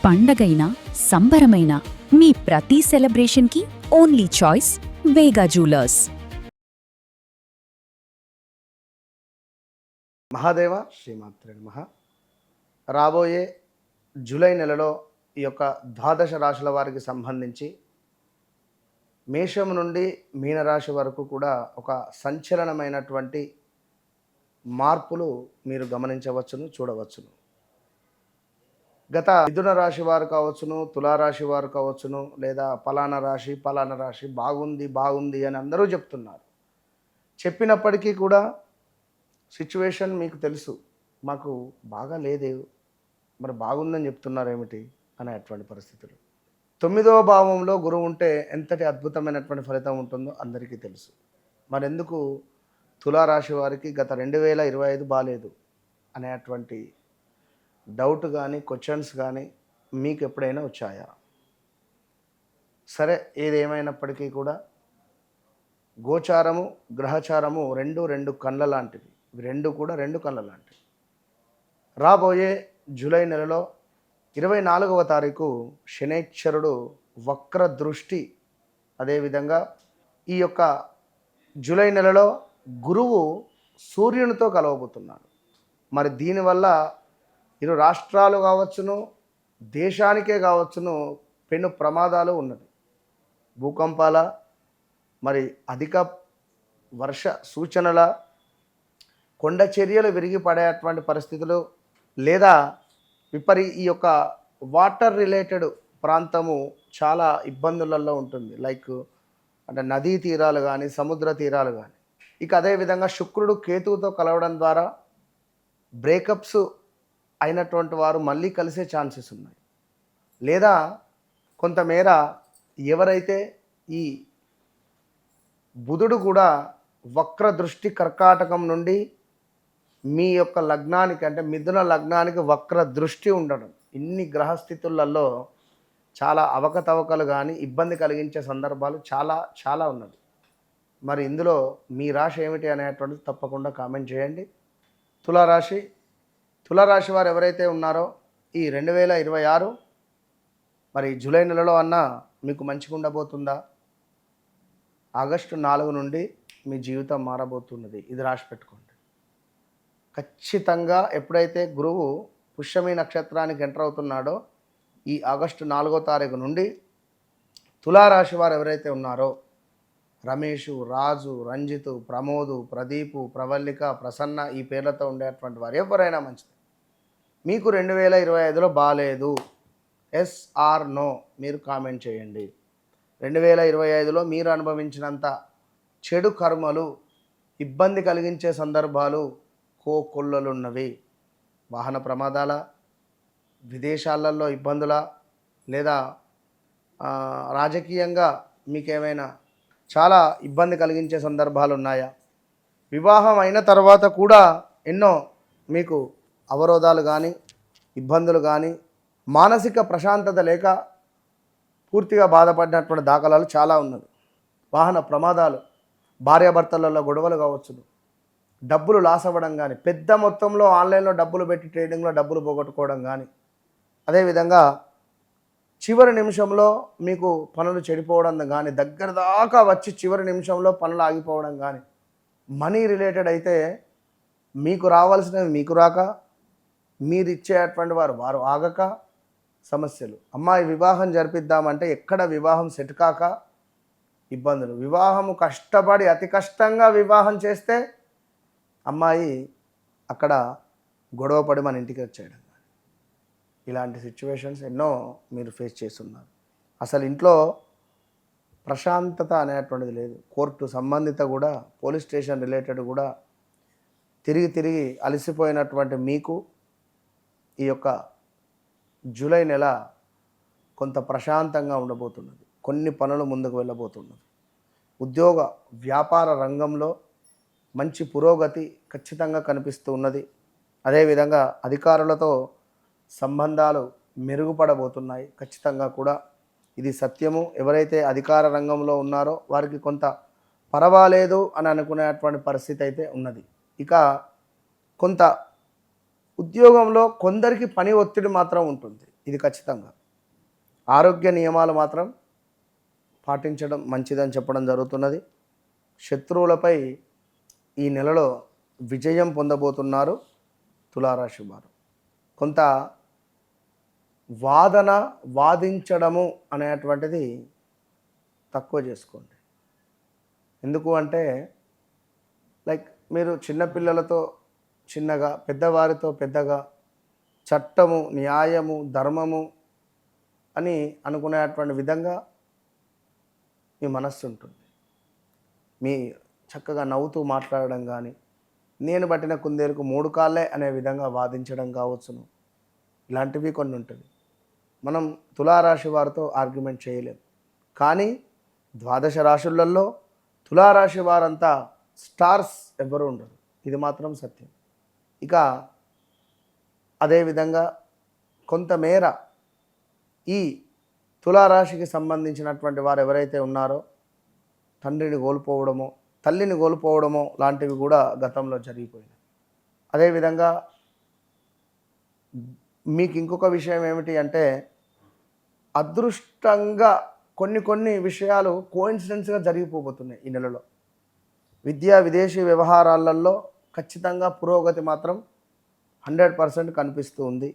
పండగైనా సంబరమైన మీ ప్రతి సెలబ్రేషన్కి only choice వేగా jewellers. Mahadeva శ్రీమాత్రే నమః. రాబోయే జూలై నెలలో ఈ యొక్క ద్వాదశ రాశుల వారికి సంబంధించి మేషం నుండి మీనరాశి వరకు కూడా ఒక సంచలనమైనటువంటి మార్పులు మీరు గమనించవచ్చును, చూడవచ్చును. గత మిథున రాశి వారు కావచ్చును, తులారాశి వారు కావచ్చును, లేదా పలానా రాశి బాగుంది అని అందరూ చెప్తున్నారు. చెప్పినప్పటికీ కూడా సిచ్యువేషన్ మీకు తెలుసు, మాకు బాగా లేదే, మరి బాగుందని చెప్తున్నారు ఏమిటి అనేటువంటి పరిస్థితులు. 9వ భావంలో గురువు ఉంటే ఎంతటి అద్భుతమైనటువంటి ఫలితం ఉంటుందో అందరికీ తెలుసు. మరెందుకు తులారాశి వారికి గత 2025 బాలేదు అనేటువంటి డౌట్ కానీ క్వశ్చన్స్ కానీ మీకు ఎప్పుడైనా వచ్చాయా? సరే, ఏదేమైనప్పటికీ కూడా గోచారము గ్రహచారము రెండు కళ్ళ లాంటివి. రెండు కళ్ళ లాంటివి. రాబోయే జూలై నెలలో 24వ తారీఖు శనైశ్వరుడు వక్ర దృష్టి, అదేవిధంగా ఈ యొక్క జూలై నెలలో గురువు సూర్యునితో కలవబోతున్నాడు. మరి దీనివల్ల ఇరు రాష్ట్రాలు కావచ్చును, దేశానికే కావచ్చును పెను ప్రమాదాలు ఉన్నది. భూకంపాల, మరి అధిక వర్ష సూచనల, కొండ చర్యలు విరిగి పడేటువంటి పరిస్థితులు, లేదా ఈ యొక్క వాటర్ రిలేటెడ్ ప్రాంతము చాలా ఇబ్బందులలో ఉంటుంది. లైక్ అంటే నదీ తీరాలు కానీ, సముద్ర తీరాలు కానీ. ఇక అదేవిధంగా శుక్రుడు కేతువుతో కలవడం ద్వారా బ్రేకప్స్ అయినటువంటి వారు మళ్ళీ కలిసే ఛాన్సెస్ ఉన్నాయి. లేదా కొంతమేర ఎవరైతే ఈ బుధుడు కూడా వక్ర దృష్టి కర్కాటకం నుండి మీ యొక్క లగ్నానికి, అంటే మిథున లగ్నానికి వక్ర దృష్టి ఉండడం, ఇన్ని గ్రహస్థితులలో చాలా అవకతవకలు కానీ ఇబ్బంది కలిగించే సందర్భాలు చాలా ఉన్నది. మరి ఇందులో మీ రాశి ఏమిటి అనేటువంటిది తప్పకుండా కామెంట్ చేయండి. తులారాశి వారు ఎవరైతే ఉన్నారో ఈ 2026 మరి జూలై నెలలో అన్నా మీకు మంచిగా ఉండబోతుందా? ఆగస్టు 4 నుండి మీ జీవితం మారబోతున్నది. ఇది రాసి పెట్టుకోండి. ఖచ్చితంగా ఎప్పుడైతే గురువు పుష్యమి నక్షత్రానికి ఎంటర్ అవుతున్నాడో ఈ ఆగస్టు 4వ తారీఖు నుండి తులారాశి వారు ఎవరైతే ఉన్నారో రమేషు, రాజు, రంజితు, ప్రమోదు, ప్రదీపు, ప్రవల్లిక, ప్రసన్న ఈ పేర్లతో ఉండేటువంటి వారు ఎవరైనా మంచిది. మీకు 2025లో బాలేదు, ఎస్ ఆర్ నో మీరు కామెంట్ చేయండి. 2025లో మీరు అనుభవించినంత చెడు కర్మలు, ఇబ్బంది కలిగించే సందర్భాలు కోకొల్లలున్నవి. వాహన ప్రమాదాల, విదేశాలలో ఇబ్బందుల, లేదా రాజకీయంగా మీకేమైనా చాలా ఇబ్బంది కలిగించే సందర్భాలు ఉన్నాయా? వివాహం అయిన తర్వాత కూడా ఎన్నో మీకు అవరోధాలు కానీ, ఇబ్బందులు కానీ, మానసిక ప్రశాంతత లేక పూర్తిగా బాధపడినటువంటి దాఖలాలు చాలా ఉన్నది. వాహన ప్రమాదాలు, భార్యాభర్తలలో గొడవలు కావచ్చును, డబ్బులు లాస్ అవ్వడం కానీ, పెద్ద మొత్తంలో ఆన్లైన్లో డబ్బులు పెట్టి ట్రేడింగ్లో డబ్బులు పోగొట్టుకోవడం కానీ, అదేవిధంగా చివరి నిమిషంలో మీకు పనులు చెడిపోవడం కానీ, దగ్గర దాకా వచ్చి చివరి నిమిషంలో పనులు ఆగిపోవడం కానీ, మనీ రిలేటెడ్ అయితే మీకు రావాల్సినవి మీకు రాక, మీరు ఇచ్చేటువంటి వారు ఆగక సమస్యలు. అమ్మాయి వివాహం జరిపిద్దామంటే ఎక్కడ వివాహం సెట్ కాక ఇబ్బందులు. వివాహము కష్టపడి అతి కష్టంగా వివాహం చేస్తే అమ్మాయి అక్కడ గొడవపడి మన ఇంటికి వచ్చేయడం. ఇలాంటి సిచ్యువేషన్స్ ఎన్నో మీరు ఫేస్ చేస్తున్నారు. అసలు ఇంట్లో ప్రశాంతత అనేటువంటిది లేదు. కోర్టు సంబంధిత కూడా, పోలీస్ స్టేషన్ రిలేటెడ్ కూడా తిరిగి అలసిపోయినటువంటి మీకు ఈ యొక్క జూలై నెల కొంత ప్రశాంతంగా ఉండబోతున్నది. కొన్ని పనులు ముందుకు వెళ్ళబోతున్నది. ఉద్యోగ వ్యాపార రంగంలో మంచి పురోగతి ఖచ్చితంగా కనిపిస్తూ ఉన్నది. అదేవిధంగా అధికారులతో సంబంధాలు మెరుగుపడబోతున్నాయి ఖచ్చితంగా కూడా. ఇది సత్యము. ఎవరైతే అధికార రంగంలో ఉన్నారో వారికి కొంత పర్వాలేదు అని అనుకునేటువంటి పరిస్థితి అయితే ఉన్నది. ఇక కొంత ఉద్యోగంలో కొందరికి పని ఒత్తిడి మాత్రం ఉంటుంది. ఇది ఖచ్చితంగా. ఆరోగ్య నియమాలు మాత్రం పాటించడం మంచిదని చెప్పడం జరుగుతున్నది. శత్రువులపై ఈ నెలలో విజయం పొందబోతున్నారు తులారాశి వారు. కొంత వాదించడము అనేటువంటిది తక్కువ చేసుకోండి. ఎందుకు అంటే లైక్ మీరు చిన్నపిల్లలతో చిన్నగా, పెద్దవారితో పెద్దగా చట్టము, న్యాయము, ధర్మము అని అనుకునేటువంటి విధంగా మీ మనస్సు ఉంటుంది. మీ చక్కగా నవ్వుతూ మాట్లాడడం కానీ, నేను పట్టిన కుందేలుకు 3 కాళ్ళే అనే విధంగా వాదించడం కావచ్చును. ఇలాంటివి కొన్ని ఉంటుంది. మనం తులారాశి వారితో ఆర్గ్యుమెంట్ చేయలేం. కానీ 12 రాశులలో తులారాశి వారంతా స్టార్స్ ఎవ్వరూ ఉండరు. ఇది మాత్రం సత్యం. ఇక అదేవిధంగా కొంతమేర ఈ తులారాశికి సంబంధించినటువంటి వారు ఎవరైతే ఉన్నారో తండ్రిని కోల్పోవడమో, తల్లిని కోల్పోవడమో లాంటివి కూడా గతంలో జరిగిపోయినాయి. అదేవిధంగా మీకు ఇంకొక విషయం ఏమిటి అంటే, అదృష్టంగా కొన్ని విషయాలు కోఇన్సిడెన్స్గా జరిగిపోబోతున్నాయి ఈ నెలలో. విద్యా విదేశీ వ్యవహారాలలో ఖచ్చితంగా పురోగతి మాత్రం 100% కనిపిస్తూ ఉంది.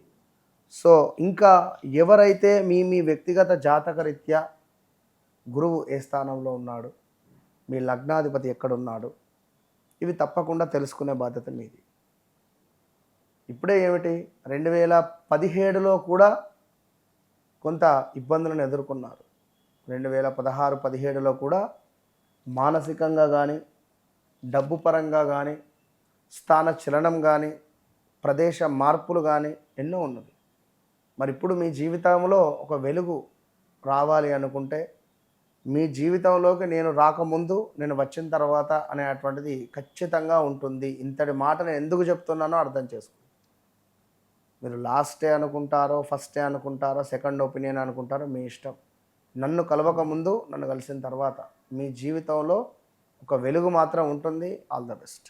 సో ఇంకా ఎవరైతే మీ వ్యక్తిగత జాతకరీత్యా గురువు ఏ స్థానంలో ఉన్నాడు, మీ లగ్నాధిపతి ఎక్కడున్నాడు, ఇవి తప్పకుండా తెలుసుకునే బాధ్యత మీది. ఇప్పుడే ఏమిటి 2017లో కూడా కొంత ఇబ్బందులను ఎదుర్కొన్నారు. 2016-17లో కూడా మానసికంగా కానీ, డబ్బు పరంగా కానీ, స్థాన చలనం కానీ, ప్రదేశ మార్పులు కానీ ఎన్నో ఉన్నవి. మరి ఇప్పుడు మీ జీవితంలో ఒక వెలుగు రావాలి అనుకుంటే, మీ జీవితంలోకి నేను రాకముందు, నేను వచ్చిన తర్వాత అనేటువంటిది ఖచ్చితంగా ఉంటుంది. ఇంతటి మాట నేను ఎందుకు చెప్తున్నానో అర్థం చేసుకోండి. మీరు లాస్ట్ డే అనుకుంటారో, ఫస్ట్ డే అనుకుంటారో, సెకండ్ ఒపీనియన్ అనుకుంటారో మీ ఇష్టం. నన్ను కలవక ముందు, నన్ను కలిసిన తర్వాత మీ జీవితంలో ఒక వెలుగు మాత్రం ఉంటుంది. All the best.